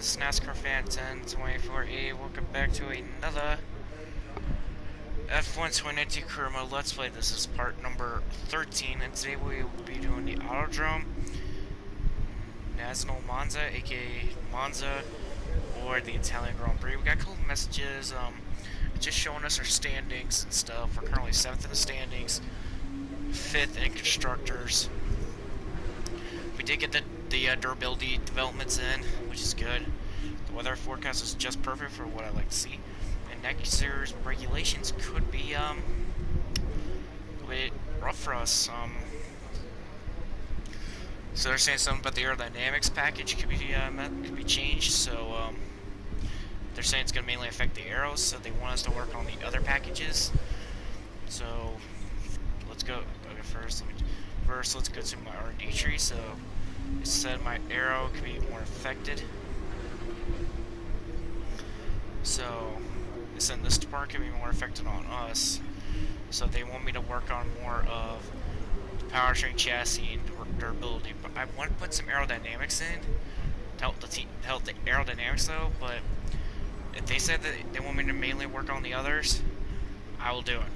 This is NASCAR Fan 1024A. Welcome back to another F1 2019 Career Mode Let's Play. This is part number 13, and today we will be doing the Autodrome National Monza, aka Monza, or the Italian Grand Prix. We got a couple messages, just showing us our standings and stuff. We're currently 7th in the standings, 5th in constructors. We did get the durability developments in, which is good. The weather forecast is just perfect for what I like to see. And next year's regulations could be a bit rough for us. So they're saying something about the aerodynamics package could be changed. So they're saying it's going to mainly affect the aeros. So they want us to work on the other packages. So let's go. Okay, first let's go to my R&D tree. So it said my aero could be more affected. So it said this part could be more affected on us. So they want me to work on more of the powertrain, chassis, and durability. But I want to put some aerodynamics in to help the aerodynamics though. But if they said that they want me to mainly work on the others, I will do it.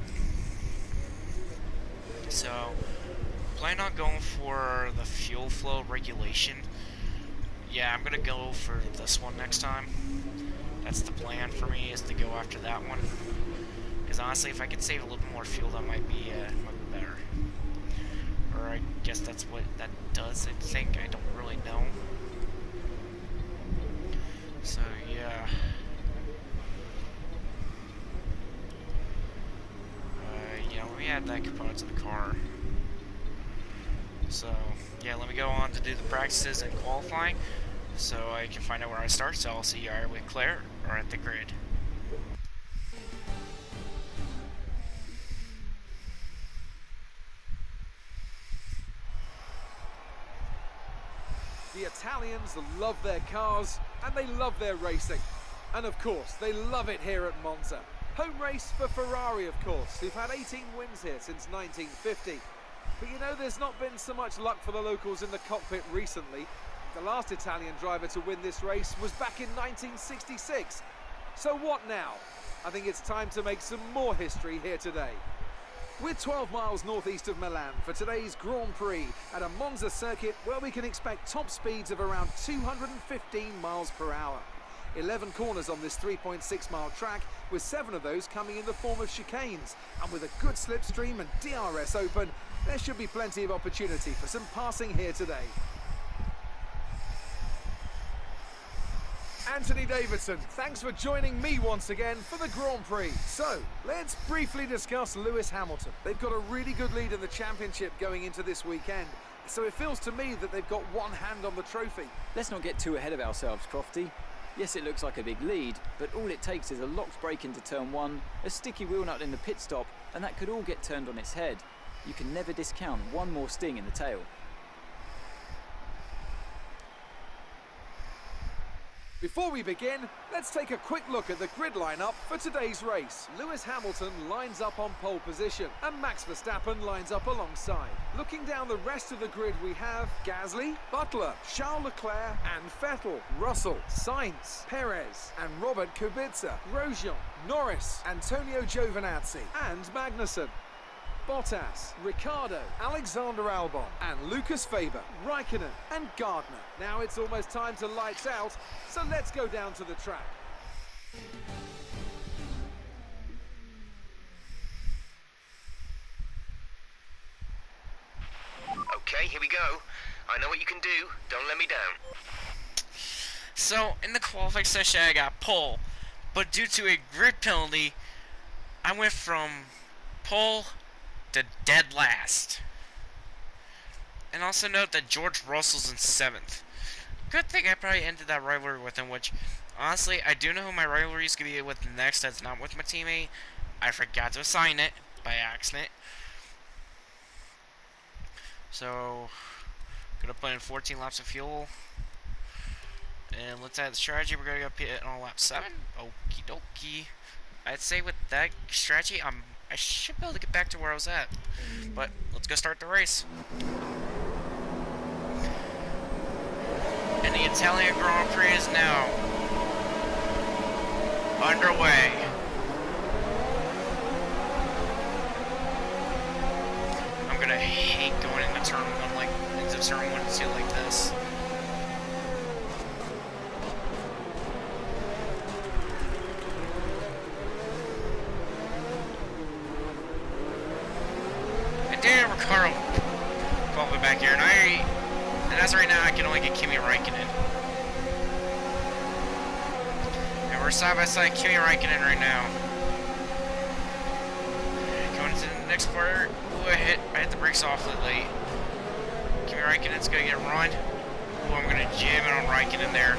So plan on going for the fuel flow regulation. Yeah, I'm gonna go for this one next time. That's the plan for me, is to go after that one. Because honestly, if I could save a little bit more fuel, that might be better. Or I guess that's what that does, I think. I don't really know. So, yeah. Let me add that component to the car. So, yeah, let me go on to do the practices and qualifying so I can find out where I start. So I'll see you either with Claire or at the grid. The Italians love their cars and they love their racing. And of course, they love it here at Monza. Home race for Ferrari, of course, who've had 18 wins here since 1950. But you know, there's not been so much luck for the locals in the cockpit recently. The last Italian driver to win this race was back in 1966. So what now? I think it's time to make some more history here today. We're 12 miles northeast of Milan for today's Grand Prix at a Monza circuit where we can expect top speeds of around 215 miles per hour. 11 corners on this 3.6 mile track, with 7 of those coming in the form of chicanes. And with a good slipstream and DRS open, there should be plenty of opportunity for some passing here today. Anthony Davidson, thanks for joining me once again for the Grand Prix. So, let's briefly discuss Lewis Hamilton. They've got a really good lead in the championship going into this weekend. So it feels to me that they've got one hand on the trophy. Let's not get too ahead of ourselves, Crofty. Yes, it looks like a big lead, but all it takes is a locked brake into turn 1, a sticky wheel nut in the pit stop, and that could all get turned on its head. You can never discount one more sting in the tail. Before we begin, let's take a quick look at the grid lineup for today's race. Lewis Hamilton lines up on pole position, and Max Verstappen lines up alongside. Looking down the rest of the grid, we have Gasly, Butler, Charles Leclerc and Vettel, Russell, Sainz, Perez and Robert Kubica, Grosjean, Norris, Antonio Giovinazzi and Magnussen. Bottas, Ricciardo, Alexander Albon and Lucas Faber, Raikkonen and Gardner. Now it's almost time to lights out, so let's go down to the track. Okay, here we go. I know what you can do. Don't let me down. So, in the qualifying session, I got pole, but due to a grid penalty, I went from pole to dead last. And also note that George Russell's in 7th. Good thing I probably ended that rivalry with him, which, honestly, I do know who my rivalry is going to be with next. That's not with my teammate. I forgot to assign it by accident. So, gonna put in 14 laps of fuel. And let's add the strategy. We're gonna go pit on lap 7. Okie dokie. I'd say with that strategy, I should be able to get back to where I was at. But let's go start the race. And the Italian Grand Prix is now underway. I'm gonna hate going into turn 1 like into turn 1 and 2 like this. And Daniel Ricciardo called me back here, and as of right now I can only get Kimi Räikkönen. And we're side by side Kimi Räikkönen right now. Going into the next part. Ooh, I hit the brakes awfully late. Kimi Räikkönen's gonna get a run. Ooh, I'm gonna jam it on Räikkönen there.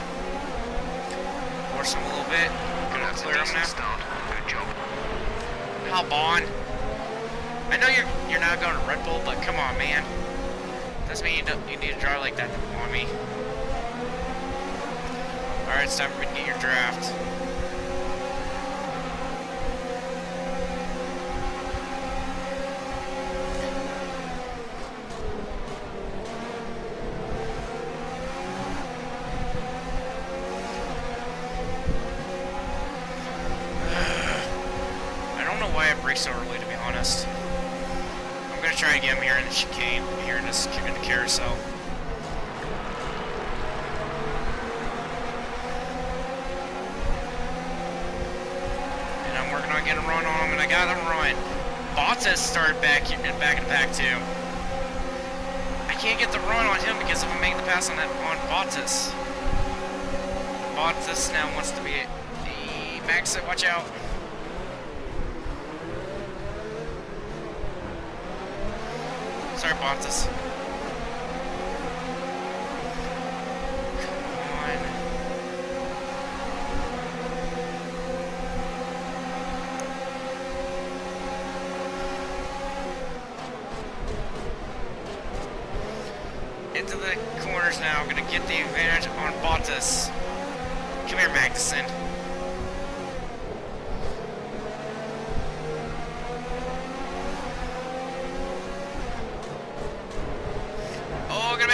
Force him a little bit. Gonna clear him now. Start. Good job. Albon. I know you're not going to Red Bull, but come on, man. Doesn't mean you need to drive like that on me. Alright, it's time for me to get your draft. I don't know why I brake so early, to be honest. I'm gonna try again here in the chicane, here in the carousel. And I'm working on getting a run on him, and I got him run. Bottas started back in the pack too. I can't get the run on him because I'm making the pass on Bottas. Bottas now wants to be the max it. Watch out. Sorry, Bottas. Come on. Into the corners now. I'm gonna get the advantage on Bottas. Come here, Magnussen.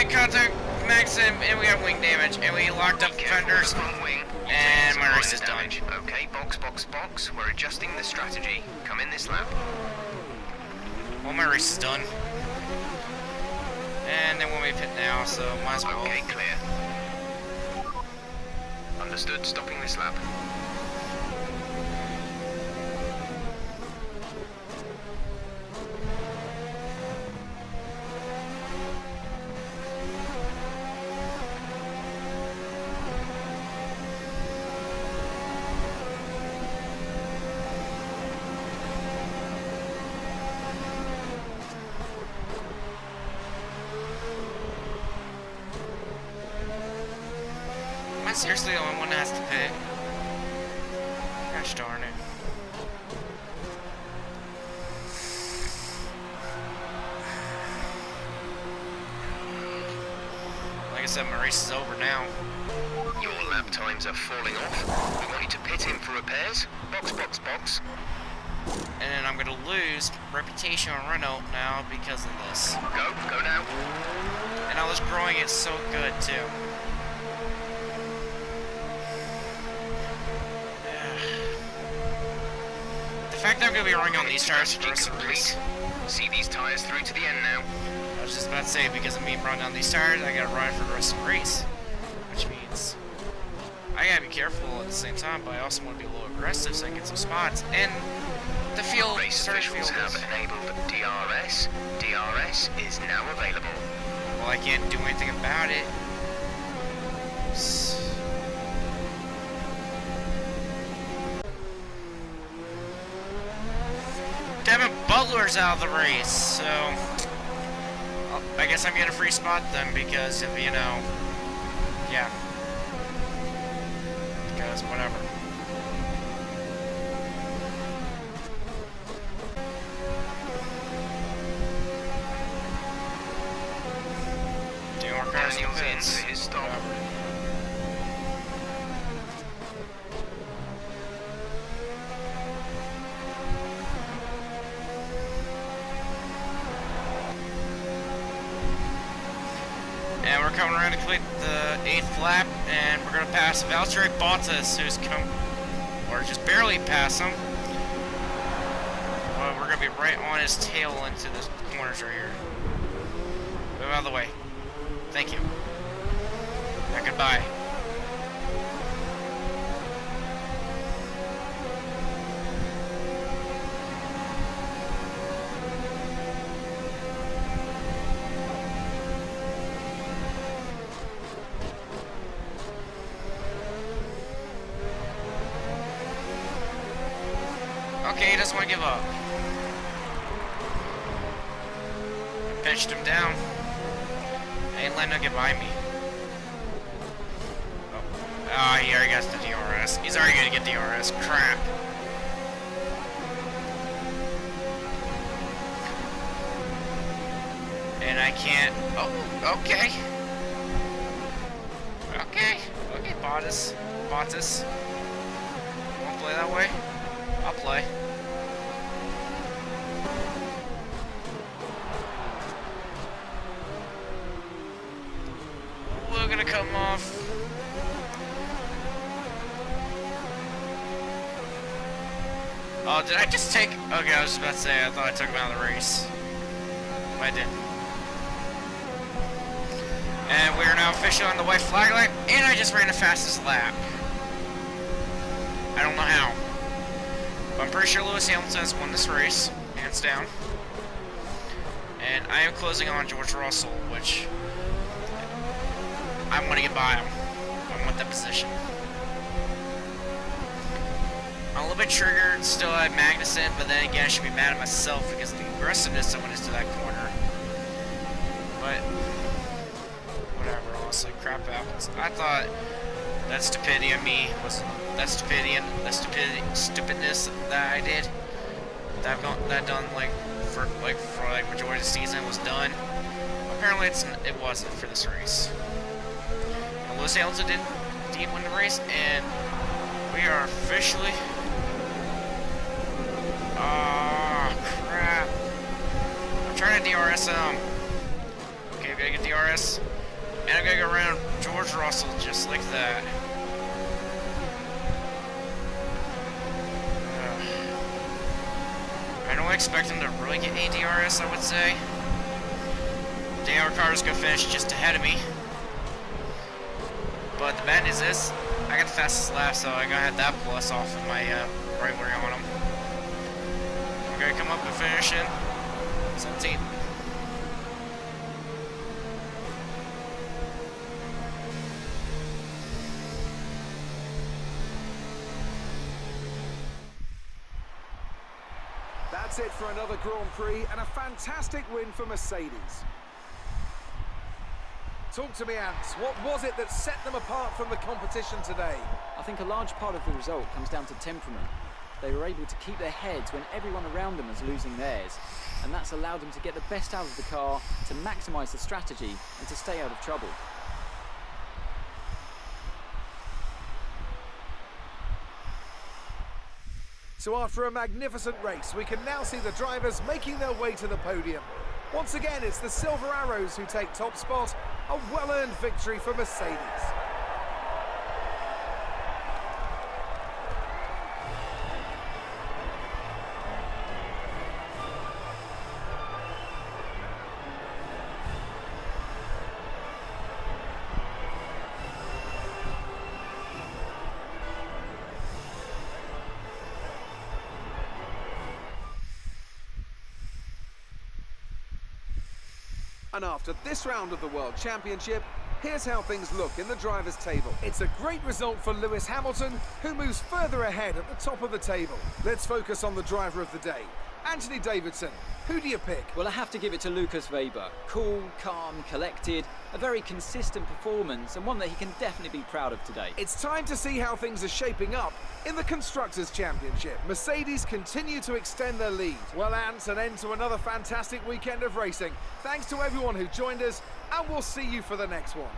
Contact Maxim, and we have wing damage, and we locked up the fenders, and my race is done. Okay, box. We're adjusting the strategy. Come in this lap. Well, my race is done. And they want me to pit now, so might as well. Okay, clear. Understood, stopping this lap. Am I seriously the only one that has to pit? Gosh darn it. Like I said, my race is over now. Your lap times are falling off. We want you to pit in for repairs. Box. And then I'm gonna lose reputation on Renault now because of this. Go now. And I was growing it so good too. The fact that I'm going to be running on these tires for the rest of the race. See these tires through to the end now. I was just about to say, because of me running on these tires, I got to run for the rest of the race. Which means I got to be careful at the same time, but I also want to be a little aggressive so I can get some spots. And the field, Race officials have enabled DRS. DRS is now available. Well, I can't do anything about it. Devin Butler's out of the race, so I guess I'm getting a free spot then because of, yeah. Because whatever. Doing more cars in pits. His stop. Whatever. And And we're coming around to complete the 8th lap, and we're going to pass Valtteri Bottas, who's come, or just barely pass him. Well, we're going to be right on his tail into the corners right here. Move out of the way. Thank you. Now, goodbye. Okay, he doesn't want to give up. Pinched him down. Ain't letting him get by me. Oh, he already got the DRS. He's already gonna get DRS. Crap. And I can't. Oh, okay. Okay, Bottas. Won't play that way? I'll play. We're gonna come off. Oh, did I just take... Okay, I was just about to say, I thought I took him out of the race. But I didn't. And we are now officially on the white flag light, and I just ran the fastest lap. I don't know how. But I'm pretty sure Lewis Hamilton has won this race, hands down. And I am closing on George Russell, which I want to get by him. I want that position. I'm a little bit triggered still at Magnussen, but then again I should be mad at myself because of the aggressiveness I went into that corner. But whatever, honestly, crap happens. I thought that stupidity of me was stupidness that I did. That I've done for majority of the season was done. Apparently it wasn't for this race. And Lewis Hamilton did indeed win the race, and we are officially. Oh crap! I'm trying to DRS him. Okay, I'm gonna get DRS, and I'm gonna go around George Russell just like that. I don't expect him to really get any DRS, I would say. Daniel Ricciardo's gonna finish just ahead of me. But the bad news is, I got the fastest lap, so I gotta have that plus off of my right wing on him. I'm gonna come up and finish in 17th. That's it for another Grand Prix and a fantastic win for Mercedes. Talk to me, Ants. What was it that set them apart from the competition today? I think a large part of the result comes down to temperament. They were able to keep their heads when everyone around them was losing theirs, and that's allowed them to get the best out of the car, to maximise the strategy, and to stay out of trouble. So after a magnificent race, we can now see the drivers making their way to the podium. Once again, it's the Silver Arrows who take top spot, a well-earned victory for Mercedes. And after this round of the World Championship, here's how things look in the drivers' table. It's a great result for Lewis Hamilton, who moves further ahead at the top of the table. Let's focus on the driver of the day. Anthony Davidson, who do you pick? Well, I have to give it to Lucas Weber. Cool, calm, collected, a very consistent performance, and one that he can definitely be proud of today. It's time to see how things are shaping up in the Constructors' Championship. Mercedes continue to extend their lead. Well, Ants, an end to another fantastic weekend of racing. Thanks to everyone who joined us, and we'll see you for the next one.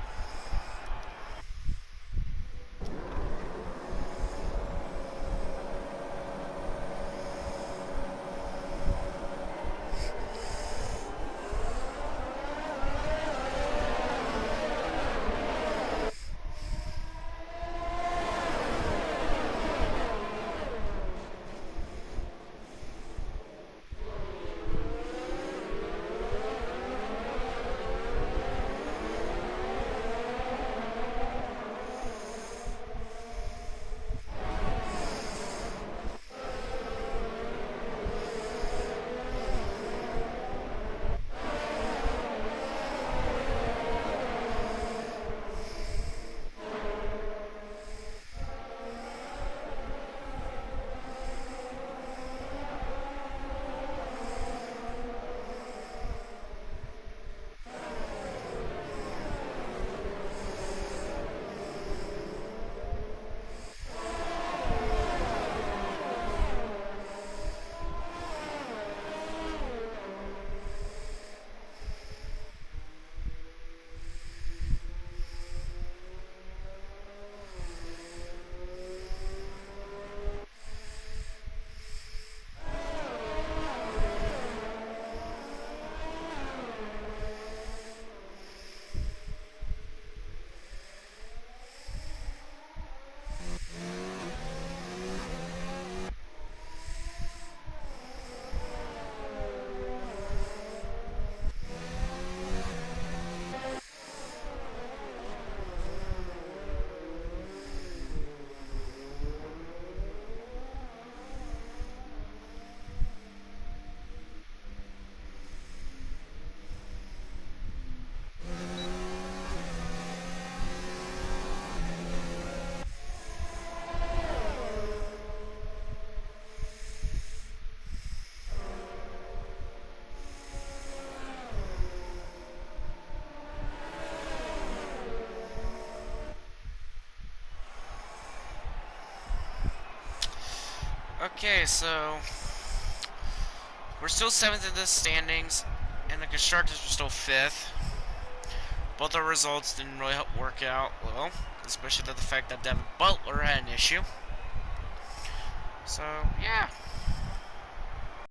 Okay, so we're still 7th in the standings, and the constructors are still 5th. Both our results didn't really help work out well, especially the fact that Devin Butler had an issue. So, yeah.